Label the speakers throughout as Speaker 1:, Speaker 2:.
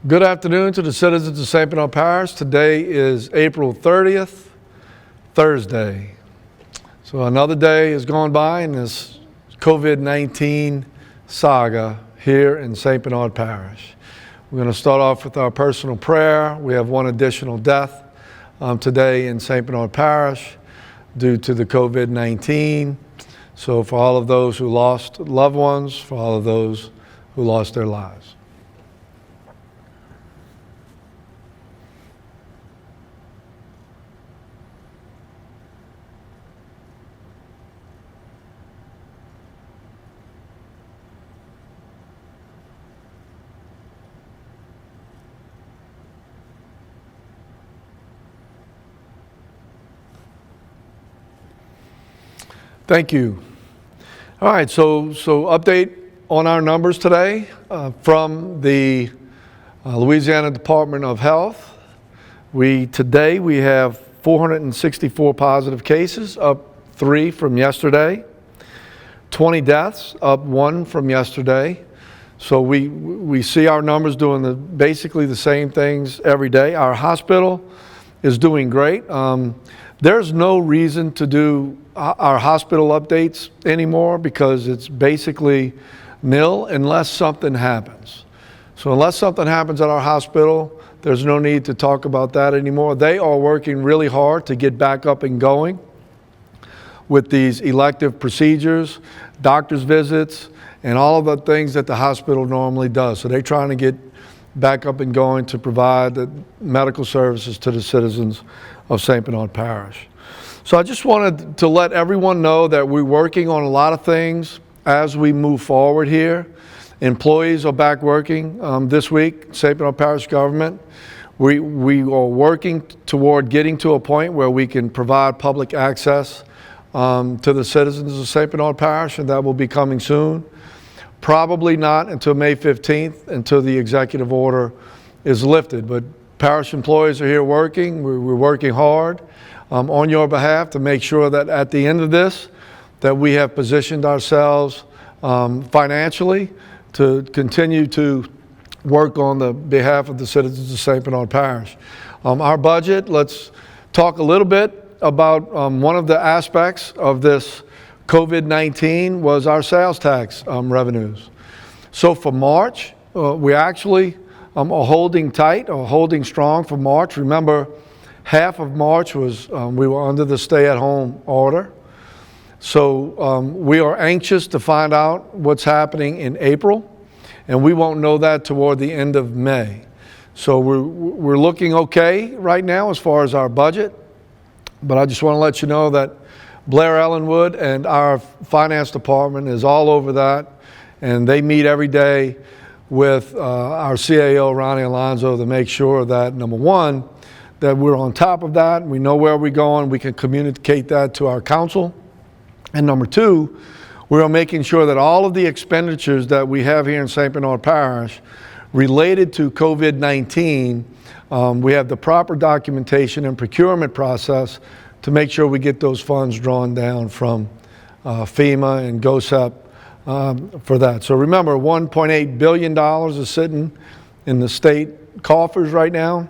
Speaker 1: Good afternoon to the citizens of St. Bernard Parish. Today is April 30th, Thursday. So another day has gone by in this COVID-19 saga here in St. Bernard Parish. We're going to start off with our personal prayer. We have one additional death today in St. Bernard Parish due to the COVID-19. So for all of those who lost loved ones, for all of those who lost their lives. Thank you. All right, so update on our numbers today from the Louisiana Department of Health. Today we have 464 positive cases, up 3 from yesterday. 20 deaths, up 1 from yesterday. So we see our numbers doing basically the same things every day. Our hospital is doing great. There's no reason to do our hospital updates anymore because it's basically nil unless something happens. So unless something happens at our hospital, there's no need to talk about that anymore. They are working really hard to get back up and going with these elective procedures, doctor's visits, and all of the things that the hospital normally does. So they're trying to get back up and going to provide the medical services to the citizens of St. Bernard Parish. So I just wanted to let everyone know that we're working on a lot of things as we move forward here. Employees are back working this week, St. Bernard Parish Government. We are working toward getting to a point where we can provide public access to the citizens of St. Bernard Parish, and that will be coming soon. Probably not until May 15th, until the executive order is lifted. But parish employees are here working. We're working hard on your behalf to make sure that at the end of this, that we have positioned ourselves financially to continue to work on the behalf of the citizens of St. Bernard Parish. Our budget, let's talk a little bit about one of the aspects of this COVID-19 was our sales tax revenues. So for March, we actually are holding tight or holding strong for March. Remember, half of March was we were under the stay-at-home order. So we are anxious to find out what's happening in April, and we won't know that toward the end of May. So we're looking okay right now as far as our budget, but I just want to let you know that Blair Ellenwood and our finance department is all over that, and they meet every day with our CAO, Ronnie Alonzo, to make sure that, number one, that we're on top of that, we know where we're going, we can communicate that to our council. And number two, we are making sure that all of the expenditures that we have here in St. Bernard Parish related to COVID-19, we have the proper documentation and procurement process to make sure we get those funds drawn down from FEMA and GOSEP for that. So remember, $1.8 billion is sitting in the state coffers right now,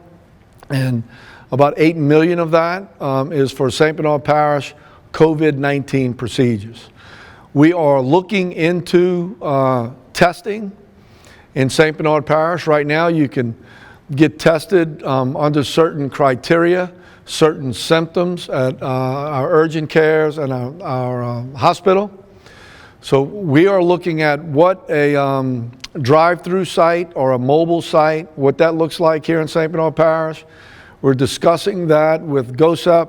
Speaker 1: and about $8 million of that is for St. Bernard Parish COVID-19 procedures. We are looking into testing in St. Bernard Parish. Right now you can get tested under certain criteria, certain symptoms at our urgent cares and our hospital. So we are looking at what a drive-through site or a mobile site, what that looks like here in St. Bernard Parish. We're discussing that with GOSEP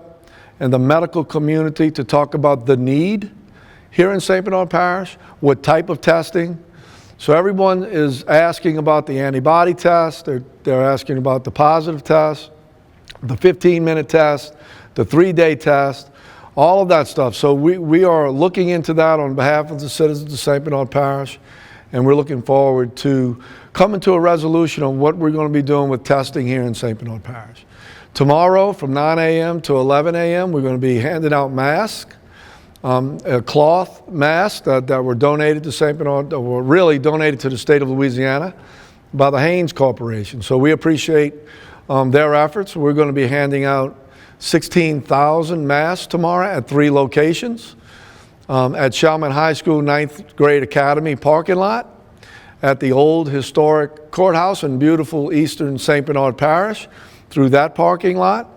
Speaker 1: and the medical community to talk about the need here in St. Bernard Parish, what type of testing. So everyone is asking about the antibody test, they're asking about the positive test, the 15-minute test, the 3-day test, all of that stuff. So we are looking into that on behalf of the citizens of St. Bernard Parish, and we're looking forward to coming to a resolution on what we're going to be doing with testing here in St. Bernard Parish. Tomorrow from 9 a.m. to 11 a.m. we're going to be handing out masks, a cloth mask that were donated to St. Bernard, or were really donated to the state of Louisiana. by the Haynes Corporation. So we appreciate their efforts. We're going to be handing out 16,000 masks tomorrow at 3 locations. At Shelman High School 9th Grade Academy parking lot, at the old historic courthouse in beautiful eastern St. Bernard Parish through that parking lot,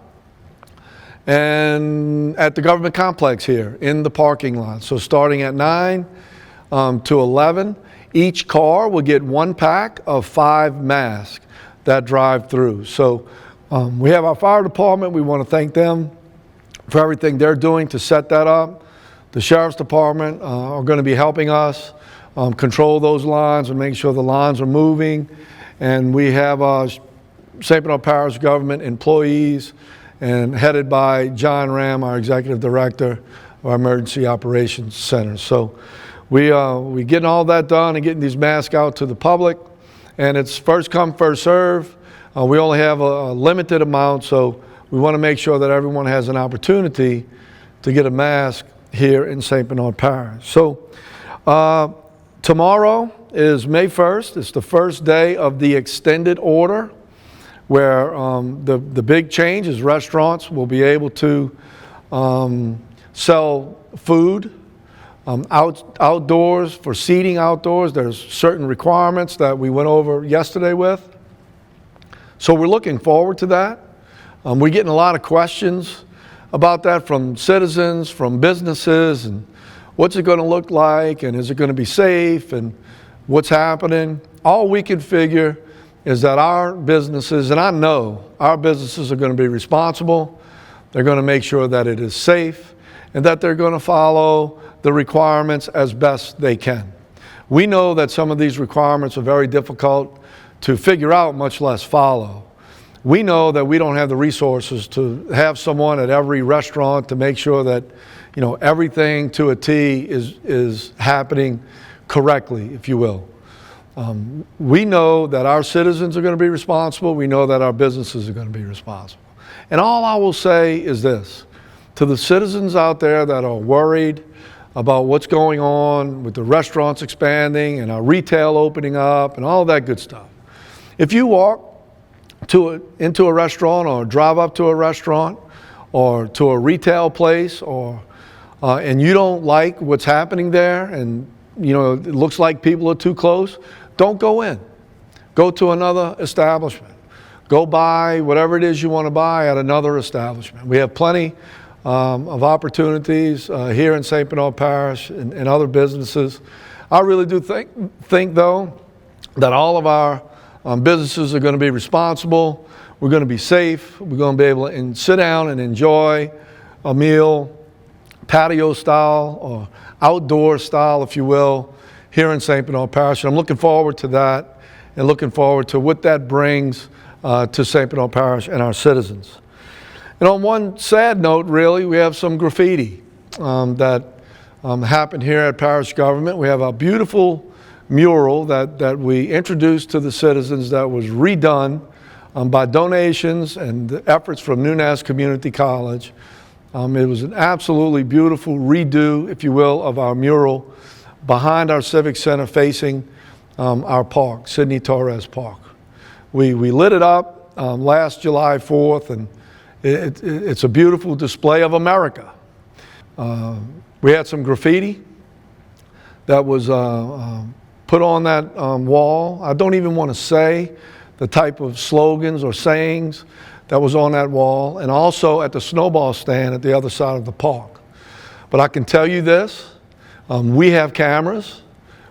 Speaker 1: and at the government complex here in the parking lot. So starting at 9 to 11, each car will get 1 pack of 5 masks that drive through. So we have our fire department. We want to thank them for everything they're doing to set that up. The Sheriff's Department are going to be helping us control those lines and make sure the lines are moving. And we have St. Bernard Parish Government employees, and headed by John Ram, our Executive Director of our Emergency Operations Center. So we getting all that done and getting these masks out to the public. And it's first come, first serve. We only have a limited amount, so we want to make sure that everyone has an opportunity to get a mask here in St. Bernard Parish. So tomorrow is May 1st. It's the first day of the extended order, where the big change is restaurants will be able to sell food outdoors, for seating outdoors. There's certain requirements that we went over yesterday with. So we're looking forward to that. We're getting a lot of questions about that from citizens, from businesses, and what's it going to look like, and is it going to be safe, and what's happening. All we can figure is that our businesses, and I know our businesses are going to be responsible. They're going to make sure that it is safe and that they're going to follow the requirements as best they can. We know that some of these requirements are very difficult to figure out, much less follow. We know that we don't have the resources to have someone at every restaurant to make sure that, everything to a T is happening correctly, if you will. We know that our citizens are going to be responsible. We know that our businesses are going to be responsible. And all I will say is this: to the citizens out there that are worried about what's going on with the restaurants expanding and our retail opening up and all that good stuff, if you walk into a restaurant or drive up to a restaurant or to a retail place, and you don't like what's happening there, and it looks like people are too close, don't go in. Go to another establishment. Go buy whatever it is you want to buy at another establishment. We have plenty of opportunities here in St. Bernard Parish and other businesses. I really do think though that all of our businesses are going to be responsible. We're going to be safe. We're going to be able to sit down and enjoy a meal, patio style or outdoor style, if you will, here in St. Bernard Parish. And I'm looking forward to that, and looking forward to what that brings to St. Bernard Parish and our citizens. And on one sad note, really, we have some graffiti that happened here at Parish Government. We have a beautiful mural that we introduced to the citizens that was redone by donations and the efforts from Nunez Community College. It was an absolutely beautiful redo, if you will, of our mural behind our Civic Center facing our park, Sidney Torres Park. We lit it up last July 4th, and it's a beautiful display of America. We had some graffiti that was put on that wall. I don't even want to say the type of slogans or sayings that was on that wall, and also at the snowball stand at the other side of the park. But I can tell you this, we have cameras.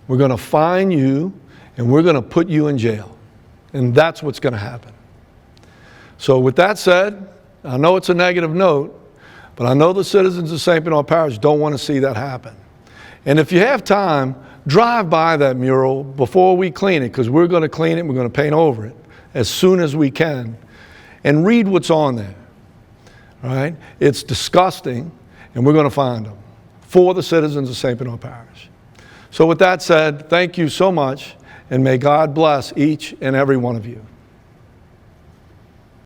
Speaker 1: We're going to fine you, and we're going to put you in jail. And that's what's going to happen. So with that said, I know it's a negative note, but I know the citizens of St. Bernard Parish don't want to see that happen. And if you have time, drive by that mural before we clean it, because we're going to clean it, we're going to paint over it as soon as we can, and read what's on there. All right? It's disgusting, and we're going to find them for the citizens of St. Bernard Parish. So with that said, thank you so much, and may God bless each and every one of you.